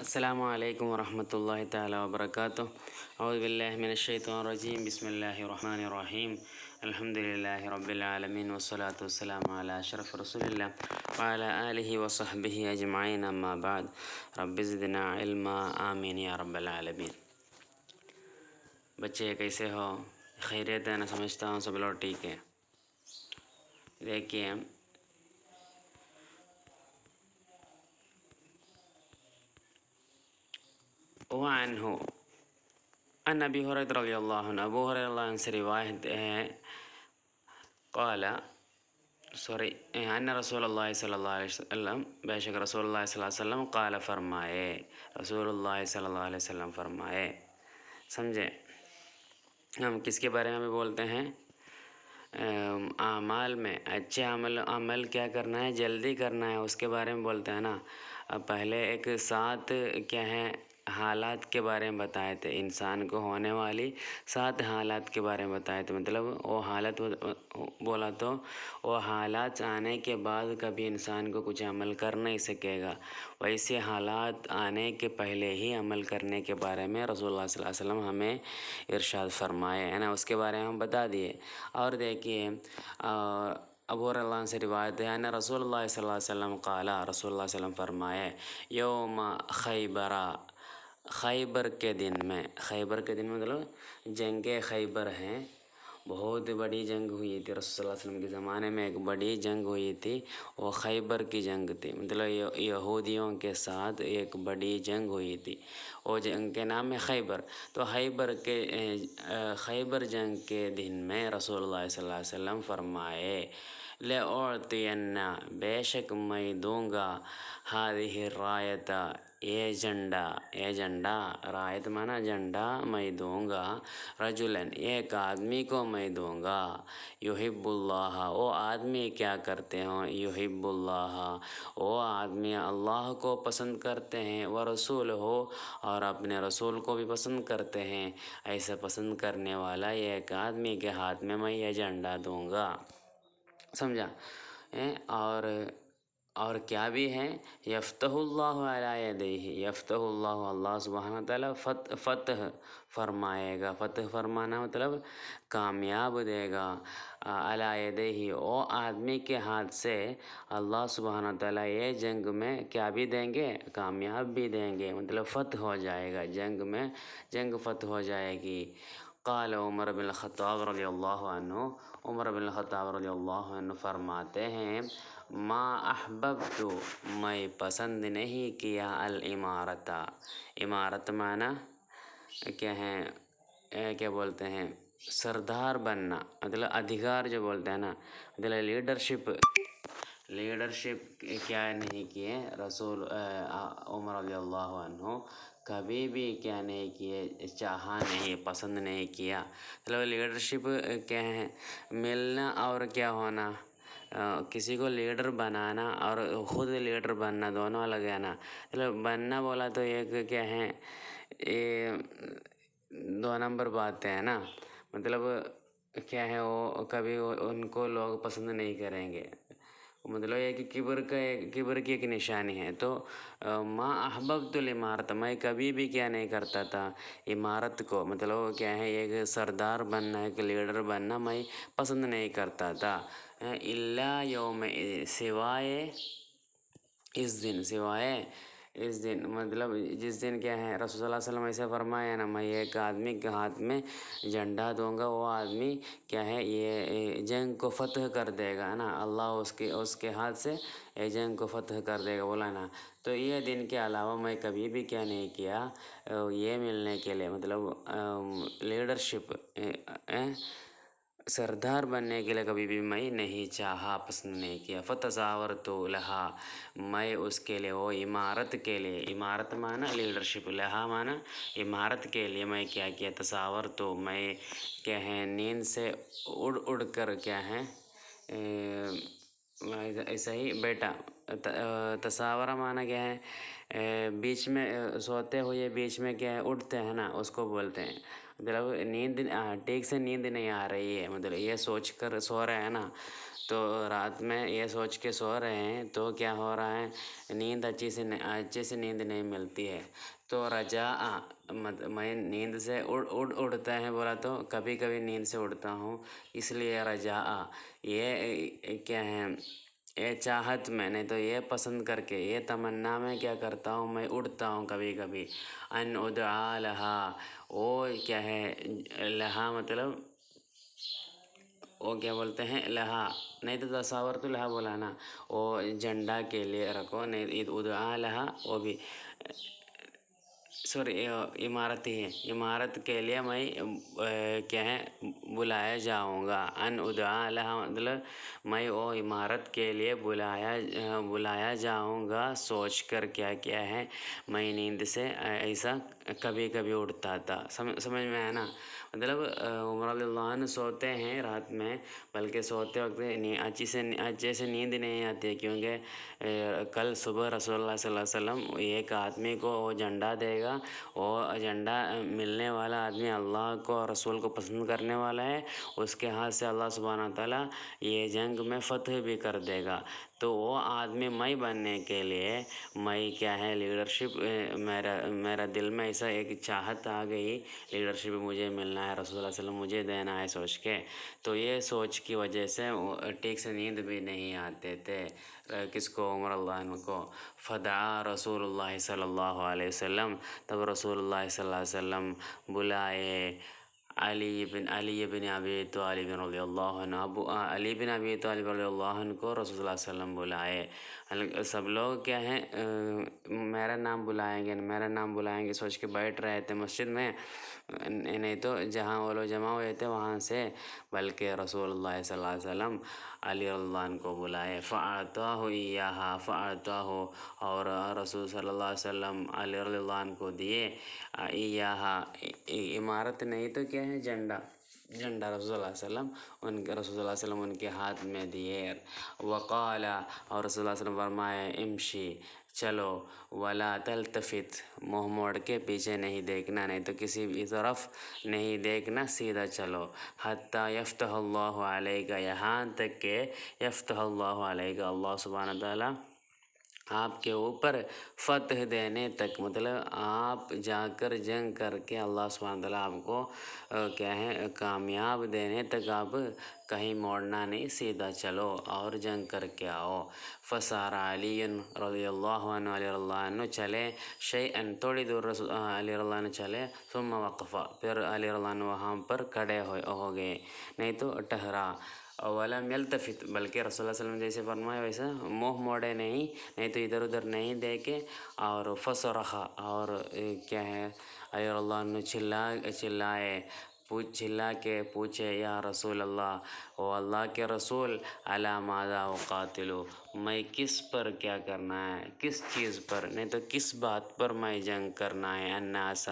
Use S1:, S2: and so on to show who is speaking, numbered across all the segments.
S1: السلام علیکم ورحمۃ اللہ تعالی وبرکاتہ۔ اعوذ باللہ من الشیطان الرجیم، بسم اللہ الرحمن الرحیم، الحمد للہ رب العالمین والصلاة والسلام علی اشرف رسول اللہ وعلی آلہ وصحبہ اجمعین، اما بعد، رب زدنا علما، آمین یا رب العالمین۔ بچے کیسے ہو؟ خیریت ہے نا؟ سمجھتا ہوں سب لوگ ٹھیک ہے۔ دیکھیے، وعنہ ان ابی ہریرہ رضی اللہ عنہ، ابو ہریرہ اللہ عنہ سے روایت ہے، قال ان رسول اللہ صلی اللہ علیہ وسلم، بے شک رسول اللہ صلی اللہ علیہ وسلم، قال فرمائے، رسول اللہ صلی اللہ علیہ وسلم فرمائے۔ سمجھے؟ ہم کس کے بارے میں بھی بولتے ہیں؟ اعمال میں اچھے عمل کیا کرنا ہے، جلدی کرنا ہے، اس کے بارے میں بولتے ہیں نا۔ اب پہلے ایک سات کیا ہے حالات کے بارے میں بتائے تھے، انسان کو ہونے والی 7 حالات کے بارے میں بتائے تھے۔ مطلب وہ حالت بولا تو وہ حالات آنے کے بعد کبھی انسان کو کچھ عمل کر نہیں سکے گا، ویسے حالات آنے کے پہلے ہی عمل کرنے کے بارے میں رسول اللہ صلی اللہ علیہ وسلم ہمیں ارشاد فرمائے ہے نا، اس کے بارے میں ہم بتا دیے۔ اور دیکھیے، ابو ہریرہ اللہ عنہ سے روایت ہے، ان رسول اللہ صلی اللہ علیہ وسلم قال، رسول اللہ صلی اللہ علیہ وسلم فرمائے، یوم خیبرہ، خیبر کے دن میں، خیبر کے دن میں مطلب جنگ خیبر ہے، بہت بڑی جنگ ہوئی تھی رسول صلی اللہ علیہ وسلم کے زمانے میں، ایک بڑی جنگ ہوئی تھی، وہ خیبر کی جنگ تھی، مطلب یہودیوں کے ساتھ ایک بڑی جنگ ہوئی تھی، وہ جنگ کے نام ہے خیبر۔ تو خیبر جنگ کے دن میں رسول اللہ صلی اللہ علیہ وسلم فرمائے، لَأُعْطِيَنَّ، بے شک میں دوں گا، هذه الرایۃ، یہ جھنڈا، رایت مانا جھنڈا، میں دوں گا، رجلاً، ایک آدمی کو میں دوں گا، یحب اللہ، وہ آدمی کیا کرتے ہوں، یحب اللہ، وہ آدمی اللہ کو پسند کرتے ہیں، ورسول ہو، اور اپنے رسول کو بھی پسند کرتے ہیں، ایسا پسند کرنے والا ایک آدمی کے ہاتھ میں میں یہ جھنڈا دوں گا۔ سمجھا؟ اور کیا بھی ہے، یفتح اللہ علی یدیہ، یفتح اللہ، اللہ سبحانہ تعالیٰ فتح فرمائے گا، فتح فرمانا مطلب کامیاب دے گا، علی یدیہ، وہ آدمی کے ہاتھ سے اللہ سبحانہ تعالیٰ یہ جنگ میں کیا بھی دیں گے، کامیاب بھی دیں گے، مطلب فتح ہو جائے گا، جنگ فتح ہو جائے گی۔ قال عمر بن الخطاب رضی اللہ عنہ، عمر بن الخطاب رضی اللہ عنہ فرماتے ہیں، ما احببت، میں پسند نہیں کیا، الامارت، امارت معنی کیا ہے، کیا بولتے ہیں، سردار بننا، مطلب ادھیکار جو بولتے ہیں نا، مطلب لیڈرشپ کیا نہیں کیے رسول عمر رضی اللہ عنہ، کبھی بھی کیا نہیں کیے، چاہا نہیں، پسند نہیں کیا، مطلب لیڈرشپ کیا ہے، ملنا اور کیا ہونا، کسی کو لیڈر بنانا اور خود لیڈر بننا دونوں الگ ہے نا، مطلب بننا بولا تو ایک کیا ہے، یہ 2 نمبر باتیں ہیں نا، مطلب کیا ہے، وہ کبھی ان کو لوگ پسند نہیں کریں گے، مطلب یہ کہ کبر کی ایک نشانی ہے۔ تو ما احببت الامارت، میں کبھی بھی کیا نہیں کرتا تھا امارت کو، مطلب کیا ہے، ایک سردار بننا، ایک لیڈر بننا میں پسند نہیں کرتا تھا، الا یوم، سوائے اس دن، مطلب جس دن کیا ہے، رسول اللہ صلی اللہ علیہ وسلم ایسے فرمایا نا، میں ایک آدمی کے ہاتھ میں جھنڈا دوں گا، وہ آدمی کیا ہے، یہ جنگ کو فتح کر دے گا نا، اللہ اس کے ہاتھ سے یہ جنگ کو فتح کر دے گا، بولا نا۔ تو یہ دن کے علاوہ میں کبھی بھی کیا نہیں کیا، یہ ملنے کے لیے، مطلب لیڈرشپ، سردار بننے کے لیے کبھی بھی میں نہیں چاہا، پسند نہیں کیا، فتزاورت لہا، میں اس کے لیے، وہ امارت کے لیے، امارت معنی لیڈرشپ، لہا معنی امارت کے لیے میں کیا کیا، تصاور تو میں کیا ہے، نیند سے اڑ کر کیا ہے، ایسا ہی بیٹا، تصاورہ معنی کیا ہے، بیچ میں سوتے ہوئے بیچ میں کیا ہے اٹھتے ہیں نا، اس کو بولتے ہیں، مطلب نیند ٹھیک سے نیند نہیں آ رہی ہے، مطلب یہ سوچ کر سو رہے ہیں نا، تو رات میں یہ سوچ کے سو رہے ہیں تو کیا ہو رہا ہے، نیند اچھے سے نیند نہیں ملتی ہے. تو رجاء میں نیند سے اڑتا ہے بولا تو کبھی کبھی نیند سے اڑتا ہوں، اس لیے رجاء یہ کیا ہے، یہ چاہت میں نے تو یہ پسند کر کے یہ تمنا میں کیا کرتا ہوں، میں اڑتا ہوں کبھی کبھی. ان ادعا لہا، وہ کیا ہے، لہا مطلب وہ کیا بولتے ہیں، لہا نہیں تو تصور تو لہا بولا نا، وہ جھنڈا کے لیے رکھو، نہیں ادعا لہا وہ بھی سوری عمارت ہی ہے، عمارت کے لیے میں کیا ہے بلایا جاؤں گا. ان ادعا لہا مطلب میں وہ عمارت کے لیے بلایا جاؤں گا سوچ کر کیا کیا ہے، میں نیند سے ایسا کبھی کبھی اٹھتا تھا. سمجھ میں آیا نا. مطلب عمر رضی اللہ عنہ سوتے ہیں رات میں، بلکہ سوتے وقت اچھے سے نیند نہیں آتی ہے، کیونکہ کل صبح رسول اللہ صلی اللہ علیہ وسلم ایک آدمی کو وہ جھنڈا دے گا، وہ جھنڈا ملنے والا آدمی اللہ کو اور رسول کو پسند کرنے والا ہے، اس کے ہاتھ سے اللہ سبحانہ تعالیٰ یہ جنگ میں فتح بھی کر دے گا. تو وہ آدمی میں بننے کے لیے میں کیا ہے لیڈرشپ، میرا دل میں ایسا ایک چاہت آ گئی، لیڈرشپ مجھے ملنا ہے، رسول اللہ علیہ وسلم مجھے دینا ہے سوچ کے. تو یہ سوچ کی وجہ سے ٹھیک سے نیند بھی نہیں آتے تھے. کس کو، عمر اللہ عنہ کو. فدعا رسول اللہ صلی اللہ علیہ وسلم، تب رسول اللہ صلی اللہ علیہ وسلم بلائے علی بن ابی طالب رضی اللہ عنہ. علی بن ابی طالب رضی اللہ عنہ کو رسول اللہ صلی اللہ علیہ وسلم بلائے. سب لوگ کیا ہیں میرا نام بلائیں گے سوچ کے بیٹھ رہے تھے مسجد میں، نہیں تو جہاں وہ لوگ جمع ہوئے تھے وہاں سے، بلکہ رسول اللہ صلی اللہ علیہ وسلم علی رضی اللہ عنہ کو بلائے. فأعطاه إياها فأعطاه، اور رسول صلی اللہ علیہ وسلم علی رضی اللہ عنہ کو دیے. عمارت نہیں تو کیا ہے، جھنڈا رسول اللہ علیہ وسلم رسول اللہ علیہ وسلم ان کے ہاتھ میں دیے. وقال، اور رسول اللہ علیہ وسلم فرمائے، امشی چلو، ولا تلتفت، منہ موڑ کے پیچھے نہیں دیکھنا، نہیں تو کسی بھی طرف نہیں دیکھنا، سیدھا چلو. حتی یفتح اللہ علیک، یہاں تک کہ یفتح اللہ علیک، اللہ سبحانہ تعالیٰ آپ کے اوپر فتح دینے تک، مطلب آپ جا کر جنگ کر کے اللہ سبحانہ تعالیٰ آپ کو کیا ہے کامیاب دینے تک آپ کہیں موڑنا نہیں، سیدھا چلو اور جنگ کر کے آؤ. فسار علی رضی اللہ عنہ، علی رضی اللہ عنہ چلے، شیئن تھوڑی دور علی رضی اللہ عنہ چلے، ثم وقف، پھر علی رضی اللہ عنہ وہاں پر کھڑے ہو گئے، نہیں تو ٹہرا. ولم یلتفت، بلکہ رسول اللہ صلی اللہ علیہ وسلم جیسے فرمایا ویسا منہ موڑے نہیں تو ادھر ادھر نہیں دیکھے. اور فصرخ، اور کیا ہے علی رضی اللہ عنہ چلائے، چلا کے پوچھے، یا رسول اللہ، او اللہ کے رسول، علی ماذا اقاتل، میں کس پر کیا کرنا ہے، کس چیز پر، نہیں تو کس بات پر میں جنگ کرنا ہے، الناس،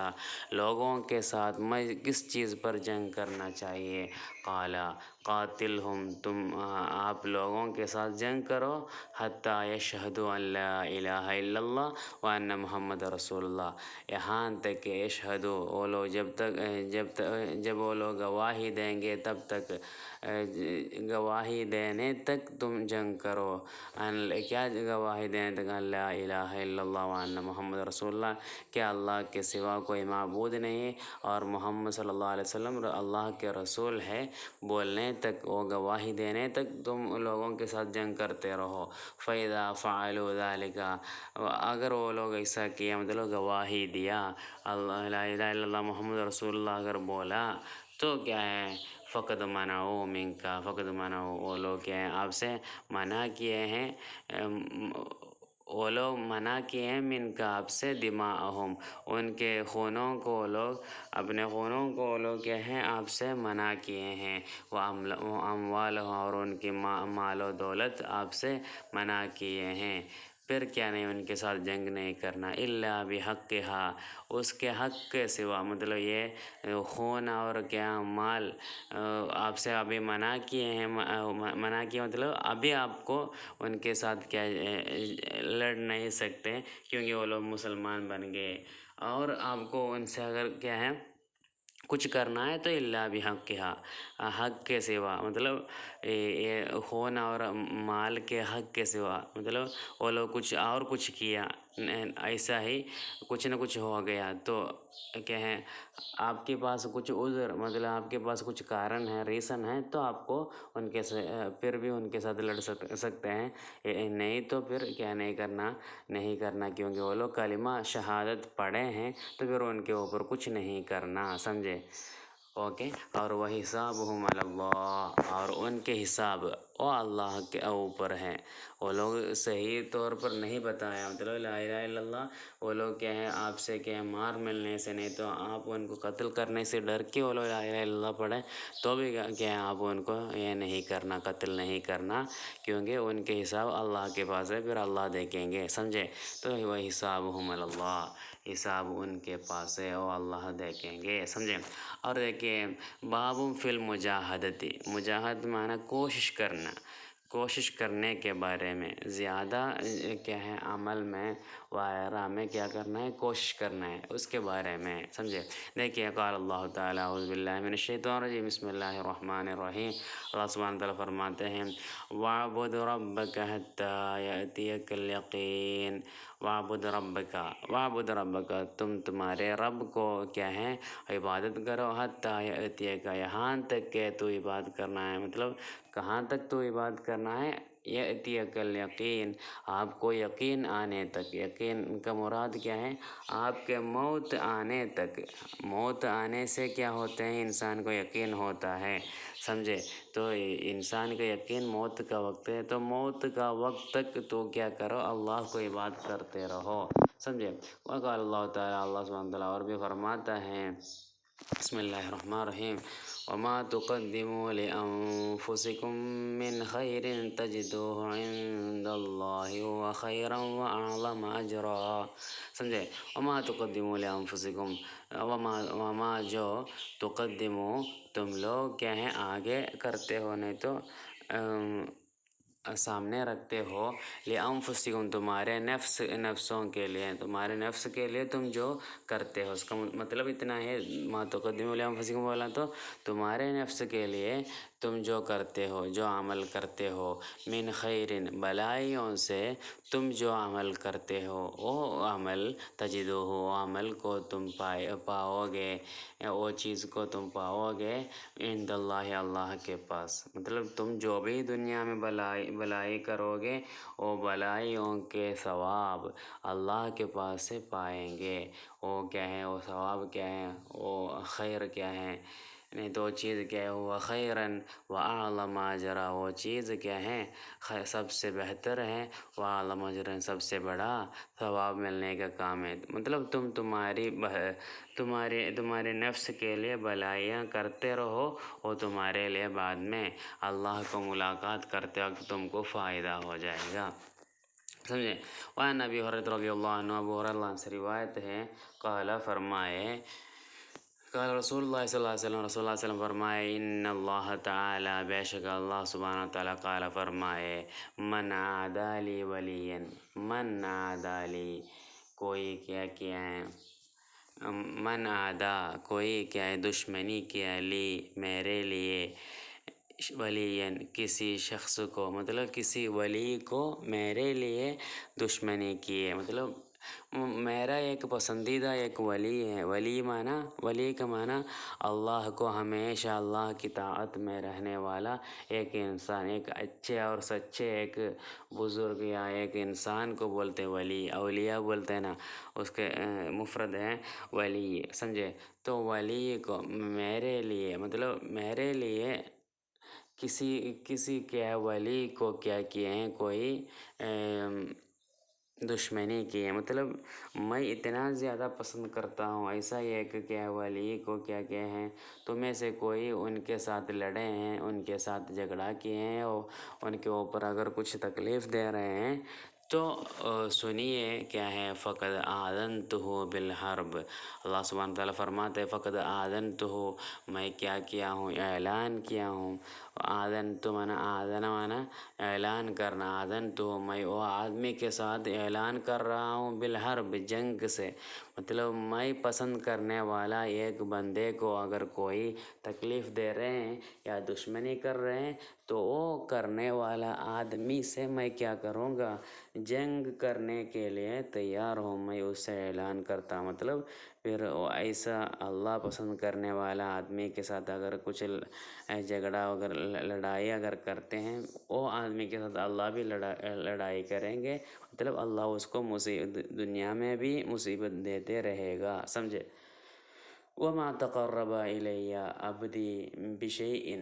S1: لوگوں کے ساتھ میں کس چیز پر جنگ کرنا چاہیے. قال قاتلہم، تم آپ لوگوں کے ساتھ جنگ کرو، حتی یشہدوا ان لا الہ الا اللہ وان محمد رسول اللہ، یہاں تک کہ یشہدو، وہ لوگ جب وہ لوگ گواہی دیں گے تب تک، گواہی دینے تک تم جنگ کرو. کیا گواہی دینے تک؟ ان لا الہ الا اللہ وان محمد رسول اللہ، کہ اللہ کے سوا کوئی معبود نہیں اور محمد صلی اللہ علیہ وسلم اللہ کے رسول ہے، بولنے تک، وہ گواہی دینے تک تم لوگوں کے ساتھ جنگ کرتے رہو. فَإِذَا فَعَلُوا ذَلِكَ، اگر وہ لوگ ایسا کیا، مطلب گواہی دیا، اللہ لا الہ الا اللہ محمد رسول اللہ اگر بولا، تو کیا ہے، فقد منعوا منک، فقد منعوا، وہ لوگ کیا ہیں آپ سے منع کیے ہیں، وہ لوگ منع کیے ہیں، منک آپ سے، دماءہم، ان کے خونوں کو، لوگ اپنے خونوں کو وہ لوگ کیا ہیں آپ سے منع کیے ہیں. واموالہم، اور ان کی مال و دولت آپ سے منع کیے ہیں. پھر کیا نہیں، ان کے ساتھ جنگ نہیں کرنا، الا بحقھا، اس کے حق کے سوا، مطلب یہ خون اور کیا مال آپ سے ابھی منع کیے ہیں، منع کیا مطلب ابھی آپ کو ان کے ساتھ کیا لڑ نہیں سکتے، کیونکہ وہ لوگ مسلمان بن گئے، اور آپ کو ان سے اگر کیا ہے کچھ کرنا ہے تو الا بحقھا، حق کے سوا، مطلب یہ خون اور مال کے حق کے سوا، مطلب وہ لوگ کچھ کیا، ایسا ہی کچھ نہ کچھ ہو گیا تو کیا ہے، آپ کے پاس کچھ عذر، مطلب آپ کے پاس کچھ کارن ہے، ریزن ہے، تو آپ کو ان کے پھر بھی ان کے ساتھ لڑ سکتے ہیں، نہیں تو پھر کیا نہیں کرنا کیونکہ وہ لوگ کلمہ شہادت پڑھے ہیں، تو پھر ان کے اوپر کچھ نہیں کرنا، سمجھے؟ اوکے، اور وہ حسابہم علی اللہ، اور ان کے حساب وہ اللہ کے اوپر ہیں۔ وہ لوگ صحیح طور پر نہیں بتایا، مطلب لا الہ الا اللہ، وہ لوگ کیا ہے آپ سے کیا ہے مار ملنے سے، نہیں تو آپ ان کو قتل کرنے سے ڈر کے وہ لوگ لا الہ الا اللہ پڑھیں، تو بھی کیا ہے آپ ان کو یہ نہیں کرنا، قتل نہیں کرنا، کیونکہ ان کے حساب اللہ کے پاس ہے، پھر اللہ دیکھیں گے، سمجھے؟ تو وہ حسابہم علی اللہ، حساب ان کے پاس ہے، وہ اللہ دیکھیں گے، سمجھے؟ اور دیکھیے باب فی المجاہدتی، مجاہد معنی کوشش کرنے کے بارے میں، زیادہ کیا ہے عمل میں وغیرہ میں کیا کرنا ہے، کوشش کرنا ہے، اس کے بارے میں، سمجھے؟ دیکھیے قال اللہ تعالیٰ اعوذ باللہ من الشیطان الرجیم بسم اللہ الرحمن الرحیم، اللہ سبحانہ تعالیٰ فرماتے ہیں وَاعْبُدْ رَبَّكَ حَتَّىٰ يَأْتِيَكَ الْيَقِينُ، وَاعْبُدْ رَبَّكَ، تم تمہارے رب کو کیا ہے عبادت کرو، حتیٰ یأتیک، یہاں تک کہ تو عبادت کرنا ہے، مطلب کہاں تک تو عبادت کرنا ہے، یأتیک الیقین، آپ کو یقین آنے تک، یقین کا مراد کیا ہے، آپ کے موت آنے تک، موت آنے سے کیا ہوتے ہیں انسان کو یقین ہوتا ہے، سمجھے؟ تو انسان کا یقین موت کا وقت ہے، تو موت کا وقت تک تو کیا کرو، اللہ کو عبادت کرتے رہو، سمجھے؟ وقال اللہ تعالیٰ، اللہ سبحانہ تعالیٰ اور بھی فرماتا ہے بسم اللہ الرحمن الرحیم وما تقدموا لأنفسكم من خیر تجدوه عند اللہ هو خیرا وأعظم اجرا، سمجھے؟ وما تقدموا لأنفسكم، وما جو تقدموا تم لوگ کیا ہیں آگے کرتے ہو، نہیں تو سامنے رکھتے ہو، لِأَنفُسِكُمْ تمہارے نفسوں کے لیے، تمہارے نفس کے لیے تم جو کرتے ہو، اس کا مطلب اتنا ہے، ما تقدموا لِأَنفُسِكُمْ بولا تو تمہارے نفس کے لیے تم جو کرتے ہو، جو عمل کرتے ہو، من خیرن، بلائیوں سے تم جو عمل کرتے ہو، وہ عمل تجدوہ، وہ عمل کو تم پاؤ گے، وہ چیز کو تم پاؤ گے عند اللہ، اللہ کے پاس، مطلب تم جو بھی دنیا میں بلائی کرو گے، وہ بلائیوں کے ثواب اللہ کے پاس سے پائیں گے، وہ کیا ہے، وہ ثواب کیا ہے، وہ خیر کیا ہے، نہیں تو وہ چیز کیا ہے، وہ خیراً وَأَعْظَمَ اجرا، وہ چیز کیا ہے سب سے بہتر ہے، وَأَعْظَمَ اجرا، سب سے بڑا ثواب ملنے کا کام ہے، مطلب تمہارے نفس کے لیے بلائیاں کرتے رہو، وہ تمہارے لیے بعد میں اللہ کو ملاقات کرتے وقت تم کو فائدہ ہو جائے گا، سمجھے؟ وعن ابی ہریرہ رضی اللہ عنہ، ابو ہریرہ اللہ سے روایت ہے، قال فرمائے، قال رسول اللہ صلی اللہ علیہ وسلم، رسول اللہ صلی اللہ علیہ وسلم فرمائے، ان اللہ تعالی، بے شک اللہ سبحانہ تعالیٰ، قال فرمائے، من عادی لی ولیا، من عادی لی، کوئی کیا ہے، من عادا، کوئی کیا ہے دشمنی کیا، لی میرے لیے، ولیًا، کسی شخص کو، مطلب کسی ولی کو میرے لیے دشمنی کی ہے، مطلب میرا ایک پسندیدہ ایک ولی ہے، ولی کا معنی اللہ کو ہمیشہ اللہ کی طاعت میں رہنے والا ایک انسان، ایک اچھے اور سچے ایک بزرگ یا ایک انسان کو بولتے ولی، اولیاء بولتے ہیں نا، اس کے مفرد ہیں ولی، سمجھے؟ تو ولی کو میرے لیے، مطلب میرے لیے کسی کیا ولی کو کیا کیے ہیں، کوئی دشمنی کی ہے، مطلب میں اتنا زیادہ پسند کرتا ہوں ایسا ہی ایک کیا ولی کو کیا ہیں، تمہیں سے کوئی ان کے ساتھ لڑے ہیں، ان کے ساتھ جھگڑا کیے ہیں، اور ان کے اوپر اگر کچھ تکلیف دے رہے ہیں، تو سنیے کیا ہے، فقد آذنتہ بالحرب، اللہ سبحانہ تعالیٰ فرماتے ہیں فقد آذنتہ، میں کیا کیا ہوں، اعلان کیا ہوں. آذنتہ مانا، آذن مانا اعلان کرنا، آذنتہ میں وہ آدمی کے ساتھ اعلان کر رہا ہوں بالحرب، جنگ سے. مطلب میں پسند کرنے والا ایک بندے کو اگر کوئی تکلیف دے رہے ہیں یا دشمنی کر رہے ہیں تو وہ کرنے والا آدمی سے میں کیا کروں گا، جنگ کرنے کے لیے تیار ہوں، میں اس سے اعلان کرتا. مطلب پھر ایسا اللہ پسند کرنے والا آدمی کے ساتھ اگر کچھ جھگڑا اگر لڑائی اگر کرتے ہیں، وہ آدمی کے ساتھ اللہ بھی لڑائی کریں گے. مطلب اللہ اس کو دنیا میں بھی مصیبت دیتے رہے گا، سمجھے. وما تقرب الی عبدی بشیء،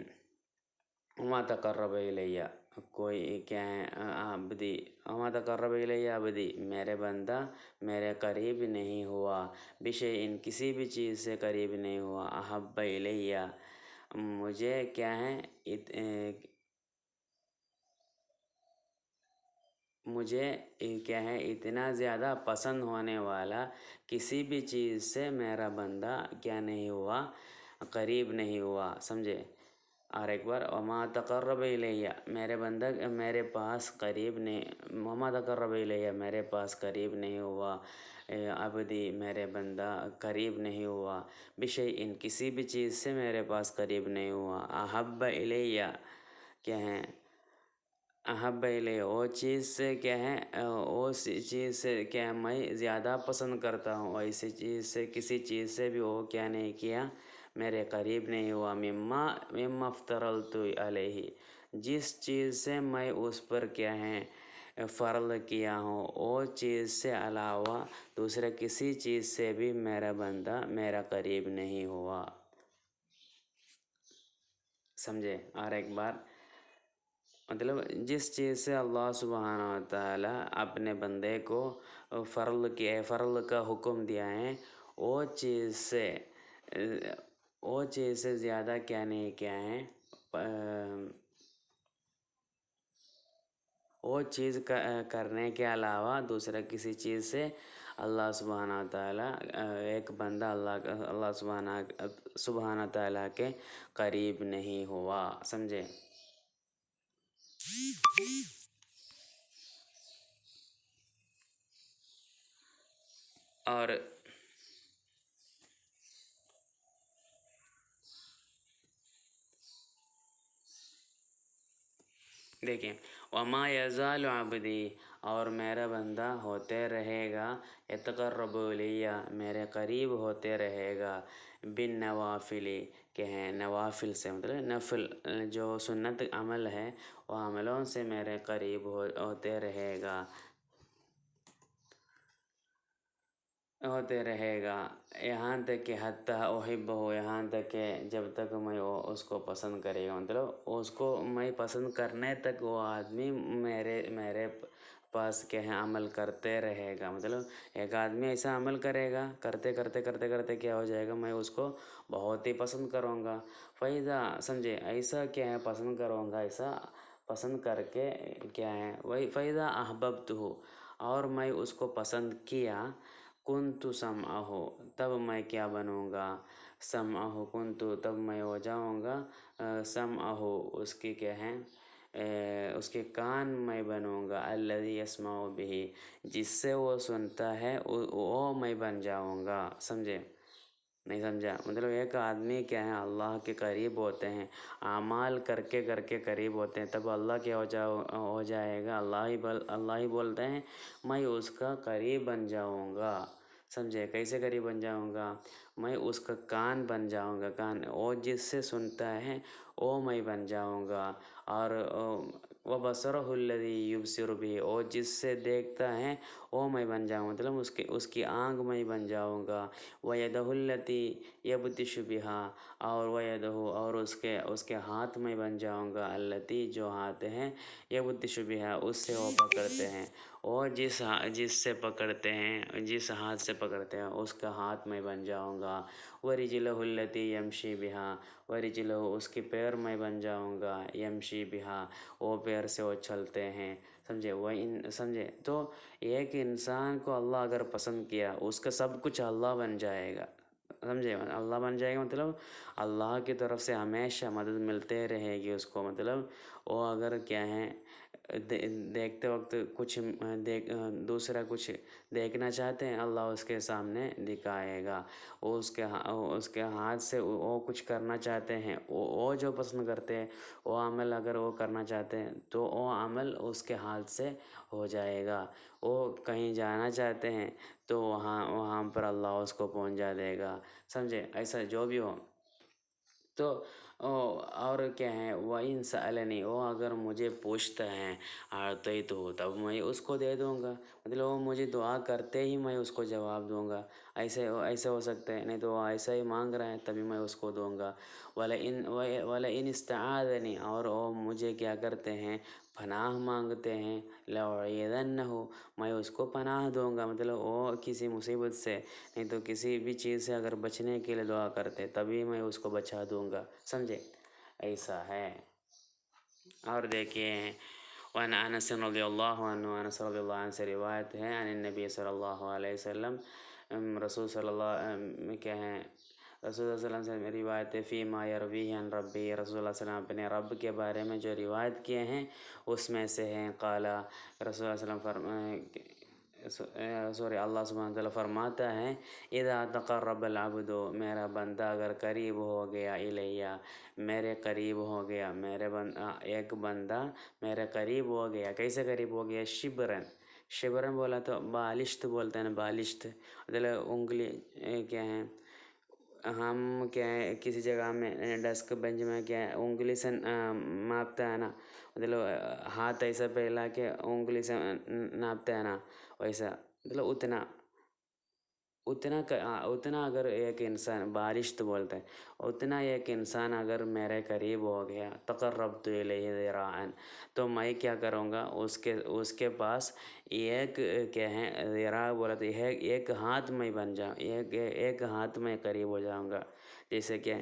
S1: وما تقرب الی، کوئی کیا ہے عبدی، وما تقرب الی عبدی، میرے بندہ میرے قریب نہیں ہوا، بشیء کسی بھی چیز سے قریب نہیں ہوا، احب الی مجھے کیا ہے مجھے کیا ہے اتنا زیادہ پسند ہونے والا کسی بھی چیز سے میرا بندہ کیا نہیں ہوا، قریب نہیں ہوا، سمجھے. اور ایک بار، وما تقرب الیہ، میرے بندہ میرے پاس قریب نہیں، وما تقرب الیہ میرے پاس قریب نہیں ہوا، عبدی میرے بندہ قریب نہیں ہوا، بشیء کسی بھی چیز سے میرے پاس قریب نہیں ہوا، احب الیہ کیا ہے، احب الیہ وہ چیز سے کیا ہے، وہ چیز سے کیا میں زیادہ پسند کرتا ہوں، ایسی چیز سے کسی چیز سے بھی وہ کیا نہیں کیا، میرے قریب نہیں ہوا. مما افترضت علیہ، جس چیز سے میں اس پر کیا ہے فرض کیا ہوں، وہ چیز سے علاوہ دوسرے کسی چیز سے بھی میرا بندہ میرا قریب نہیں ہوا، سمجھے. اور ایک بار مطلب جس چیز سے اللہ سبحانہ و تعالیٰ اپنے بندے کو فرض کا حکم دیا ہے، وہ چیز سے زیادہ کیا نہیں کیا ہے، وہ چیز کرنے کے علاوہ دوسرا کسی چیز سے اللہ سبحانہ و تعالیٰ ایک بندہ اللہ سبحانہ تعالیٰ کے قریب نہیں ہوا، سمجھے. اور دیکھیں، وما یزال عبدی، اور میرا بندہ ہوتے رہے گا، یتقرب الیہ میرے قریب ہوتے رہے گا، بالنوافل کہ ہیں نوافل سے، مطلب نفل جو سنت عمل ہے وہ عملوں سے میرے قریب ہوتے رہے گا، یہاں تک کہ حتیٰ احبہ، یہاں تک کہ جب تک میں اس کو پسند کرے گا، مطلب اس کو میں پسند کرنے تک وہ آدمی میرے پاس کیا ہے عمل کرتے رہے گا. مطلب ایک آدمی ایسا عمل کرے گا، کرتے کرتے کرتے کرتے کیا ہو جائے گا، میں اس کو بہت ہی پسند کروں گا. فَإِذَا، سمجھے، ایسا کیا ہے پسند کروں گا، ایسا پسند کر کے کیا ہے وہی فَإِذَا أَحْبَبْتُهُ، اور میں اس کو پسند کیا، كُنْتُ سَمْعَهُ، تب میں کیا بنوں گا، سمعہ كُنْتُ، تب میں ہو جاؤں گا سمعہ، اس کی کیا ہے اس کے کان میں بنوں گا، الذی یسمع بہ، جس سے وہ سنتا ہے وہ میں بن جاؤں گا، سمجھے. نہیں سمجھا. مطلب ایک آدمی کیا ہے اللہ کے قریب ہوتے ہیں، اعمال کر کے قریب ہوتے ہیں، تب اللہ کیا ہو جائے گا، اللہ ہی بولتے ہیں میں اس کا قریب بن جاؤں گا، سمجھے. کیسے قریب بن جاؤں گا، میں اس کا کان بن جاؤں گا، کان وہ جس سے سنتا ہے وہ میں بن جاؤں گا، اور وَبَصَرُهُ الَّذِي يُبْصِرُ بِهِ، اور جس سے دیکھتا ہے وہ میں بن جاؤں گا، مطلب اس کی آنکھ میں بن جاؤں گا. وَيَدَهُ الَّتِي يَبْطِشُ بِهَا، اور وَيَدَهُ، اور اس کے ہاتھ میں بن جاؤں گا، الَّتِي جو ہاتھ ہیں، يَبْطِشُ بِهَا اس سے وہ پکڑتے ہیں، اور جس سے پکڑتے ہیں، جس ہاتھ سے پکڑتے ہیں اس کا ہاتھ میں بن جاؤں گا. وَرِجْلَهُ الَّتِي يَمْشِي بِهَا، وَرِجْلَهُ اس کے پیر پیر میں بن جاؤں گا، یمشی بہا، وہ پیر سے وہ چلتے ہیں، سمجھے؟ وہ سمجھے؟ تو ایک انسان کو اللہ اگر پسند کیا، اس کا سب کچھ اللہ بن جائے گا، سمجھے؟ اللہ بن جائے گا مطلب اللہ کی طرف سے ہمیشہ مدد ملتے رہے گی اس کو، مطلب وہ اگر کیا ہے دیکھتے وقت کچھ دوسرا کچھ دیکھنا چاہتے ہیں، اللہ اس کے سامنے دکھائے گا، وہ اس کے ہاتھ سے وہ کچھ کرنا چاہتے ہیں، وہ جو پسند کرتے ہیں وہ عمل اگر وہ کرنا چاہتے ہیں تو وہ عمل اس کے ہاتھ سے ہو جائے گا، وہ کہیں جانا چاہتے ہیں تو وہاں پر اللہ اس کو پہنچا دے گا، سمجھے؟ ایسا جو بھی ہو تو اور کیا ہے، وَإِن سَأَلَنِي، وہ اگر مجھے پوچھتا ہے أَعْطَيْتُهُ، تب میں اس کو دے دوں گا، مطلب وہ مجھے دعا کرتے ہی میں اس کو جواب دوں گا، ایسے ہو سکتا ہے، نہیں تو وہ ایسا ہی مانگ رہا ہے تبھی میں اس کو دوں گا۔ وَلَئِنِ اسْتَعَاذَنِي، اور وہ مجھے کیا کرتے ہیں، پناہ مانگتے ہیں، لَأُعِيذَنَّهُ، میں اس کو پناہ دوں گا، مطلب وہ کسی مصیبت سے نہیں تو کسی بھی چیز سے اگر بچنے کے لیے دعا کرتے تبھی میں اس کو بچا دوں گا، سمجھے؟ ایسا ہے۔ اور دیکھیے وعن انس رضی اللہ عنہ، انس رضی اللہ عنہ سے روایت ہے، عن النبی صلی اللہ علیہ وسلم، رسول صلی اللہ کیا ہیں، رسول اللہ صلی اللہ علیہ وسلم سے روایت ہے، فیما یرویہ عن ربی، رسول اللہ صلی اللہ علیہ وسلم اپنے رب کے بارے میں جو روایت کیے ہیں اس میں سے ہیں، قالا، رسول اللہ صلی اللہ علیہ وسلم اللہ سبحانہ وتعالیٰ فرماتا ہے، اذا تقرب العبد، میرا بندہ اگر قریب ہو گیا، الیہ، میرے قریب ہو گیا، ایک بندہ میرے قریب ہو گیا، کیسے قریب ہو گیا؟ شبرن بولا تو بالشت بولتے ہیں نا، بالشت مطلب انگلی کیا ہے، ہم کیا ہے کسی جگہ میں ڈیسک بینچ میں کیا ہے انگلی سے ماپتا ہے نا، مطلب ہاتھ ایسا پھیلا کے انگلی سے ناپتا ہے نا، ویسا مطلب اتنا اگر ایک انسان، بالشت بولتے ہیں، اتنا ایک انسان اگر میرے قریب ہو گیا، تقربت الیہ ذراعا، تو میں کیا کروں گا، اس کے پاس ایک کیا ہے ذراع بولا تو ایک ہاتھ میں بن جاؤں، ایک ہاتھ میں قریب ہو جاؤں گا، جیسے کہ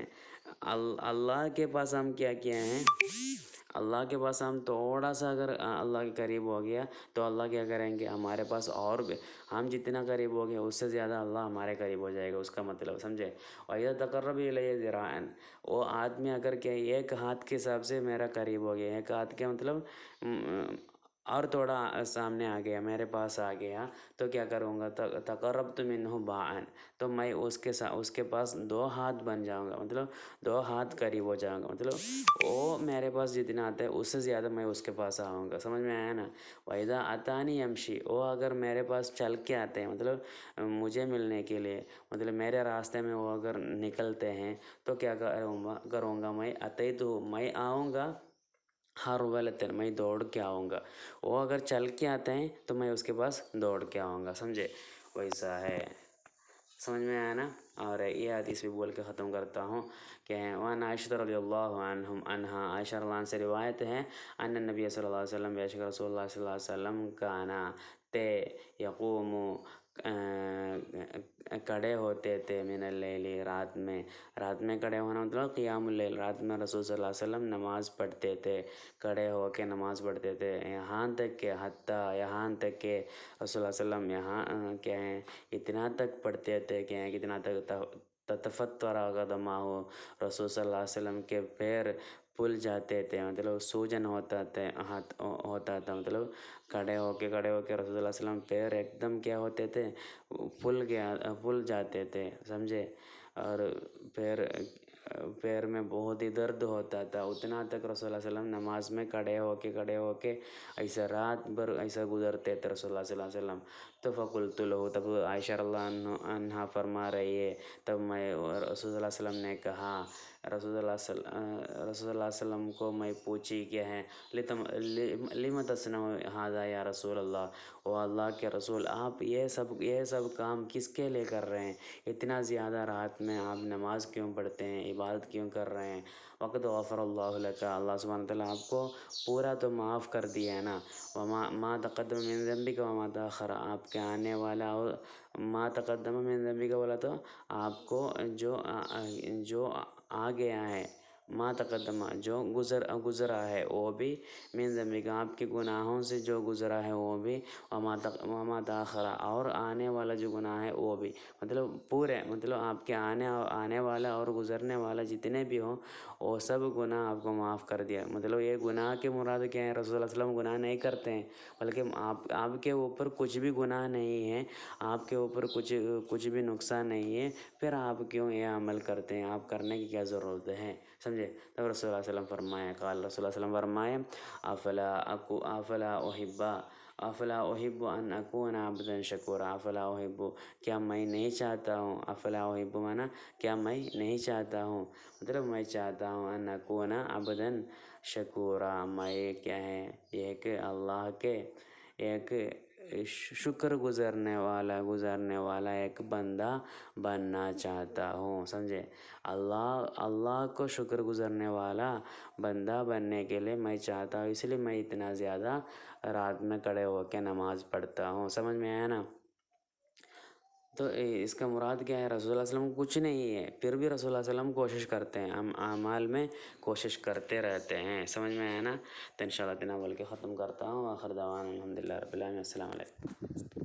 S1: اللہ کے پاس ہم کیا کیا ہیں، اللہ کے پاس ہم تھوڑا سا اگر اللہ کے قریب ہو گیا تو اللہ کیا کریں گے، ہمارے پاس اور بھی ہم جتنا قریب ہو گئے اس سے زیادہ اللہ ہمارے قریب ہو جائے گا، اس کا مطلب سمجھے؟ وَإِذَا تَقَرَّبَ إِلَيَّ ذِرَاعًا، وہ آدمی اگر کہ ایک ہاتھ کے حساب سے میرا قریب ہو گیا، ایک ہاتھ کے مطلب اور تھوڑا سامنے آ گیا، میرے پاس آ گیا، تو کیا کروں گا، تقربت منہ باعًا، تو میں اس کے پاس 2 ہاتھ بن جاؤں گا، مطلب 2 ہاتھ قریب ہو جاؤں گا، مطلب وہ میرے پاس جتنا آتا ہے اس سے زیادہ میں اس کے پاس آؤں گا، سمجھ میں آیا نا؟ وَإِذَا أَتَانِي يَمْشِي، وہ اگر میرے پاس چل کے آتے ہیں، مطلب مجھے ملنے کے لیے، مطلب میرے راستے میں وہ اگر نکلتے ہیں تو کیا کروں گا میں، أَتَيْتُهُ، میں آؤں گا، ہرولتن، میں دوڑ کے آؤں گا، وہ اگر چل کے آتے ہیں تو میں اس کے پاس دوڑ کے آؤں گا، سمجھے؟ ویسا ہے، سمجھ میں آیا نا؟ اور یہ حدیث بھی بول کے ختم کرتا ہوں کہ وعن عائشہ رضی اللہ عنہا، عائشہ رضی اللہ عنہ سے روایت ہے، ان النبی صلی اللہ علیہ وسلم، بے شک رسول اللہ صلی اللہ علیہ وسلم کانا تے یقوم، کھڑے ہوتے تھے، من اللیل، رات میں کھڑے ہونا مطلب قیام اللیل، رات میں رسول صلی اللہ علیہ وسلم نماز پڑھتے تھے، کھڑے ہو کے نماز پڑھتے تھے، یہاں تک کہ رسول اللہ علیہ وسلم یہاں کیا ہے اتنا تک پڑھتے تھے کہ کتنا تک، تتفطر قدمہ، رسول صلی اللہ علیہ وسلم کے پیر پھول جاتے تھے، مطلب سوجن ہوتا تھا، مطلب کھڑے ہو کے رسول اللہ علیہ وسلم پیر ایک دم کیا ہوتے تھے، پھول جاتے تھے، سمجھے؟ اور پیر میں بہت ہی درد ہوتا تھا، اتنا تک رسول اللہ علیہ وسلم نماز میں کھڑے ہو کے ایسا رات بھر ایسا گزرتے تھے رسول اللہ صلی اللہ علیہ وسلم۔ تو فقلت له، تب عائشہ رضی اللہ عنہا فرما رہی ہے، تب میں رسول اللہ علیہ وسلم نے کہا، رسول اللہ علیہ وسلم کو میں پوچھی کیا ہے، لم تصنع ھذا یا رسول اللہ، او اللہ کے رسول، آپ یہ سب کام کس کے لیے کر رہے ہیں، اتنا زیادہ رات میں آپ نماز کیوں پڑھتے ہیں، عبادت کیوں کر رہے ہیں؟ وقد غفر اللہ لک، اللہ سبحانہ وتعالیٰ آپ کو پورا تو معاف کر دیا ہے نا، ما تقدم من ذنبک وما تاخر، آپ کے آنے والا، ما تقدم من ذنبک بولا تو آپ کو جو آ گیا ہے ما تقدمہ جو گزرا ہے وہ بھی، من ذنبک آپ کے گناہوں سے جو گزرا ہے وہ بھی، وما تاخرہ اور آنے والا جو گناہ ہے وہ بھی، مطلب پورے، مطلب آپ کے آنے والا اور گزرنے والا جتنے بھی ہوں وہ سب گناہ آپ کو معاف کر دیا۔ مطلب یہ گناہ کے مراد کیا ہے؟ رسول اللہ صلی اللہ علیہ وسلم گناہ نہیں کرتے ہیں، بلکہ آپ کے اوپر کچھ بھی گناہ نہیں ہے، آپ کے اوپر کچھ بھی نقصان نہیں ہے، پھر آپ کیوں یہ عمل کرتے ہیں؟ آپ کرنے کی کیا ضرورت ہے؟ سمجھے؟ تب رسول اللہ علیہ وسلم فرمایا، قال رسول اللہ علیہ وسلم فرمائے، افلا احب ان اکون عبدا شکورا، افلا احب کیا میں نہیں چاہتا ہوں، افلا احب مانا کیا میں نہیں چاہتا ہوں، مطلب میں چاہتا ہوں ان اکون عبدا شکورا، میں کیا ہے یہ کہ اللہ کے ایک شکر گزارنے والا ایک بندہ بننا چاہتا ہوں، سمجھے؟ اللہ کو شکر گزارنے والا بندہ بننے کے لیے میں چاہتا ہوں، اس لیے میں اتنا زیادہ رات میں کھڑے ہو کے نماز پڑھتا ہوں۔ سمجھ میں آیا نا؟ تو اس کا مراد کیا ہے؟ رسول اللہ علیہ وسلم کچھ نہیں ہے، پھر بھی رسول اللہ علیہ وسلم کوشش کرتے ہیں، ہم اعمال میں کوشش کرتے رہتے ہیں۔ سمجھ میں آیا نا؟ تو انشاءاللہ اتنا بول کے ختم کرتا ہوں، آخر دعوانا الحمدللہ رب العالمین، السلام علیکم۔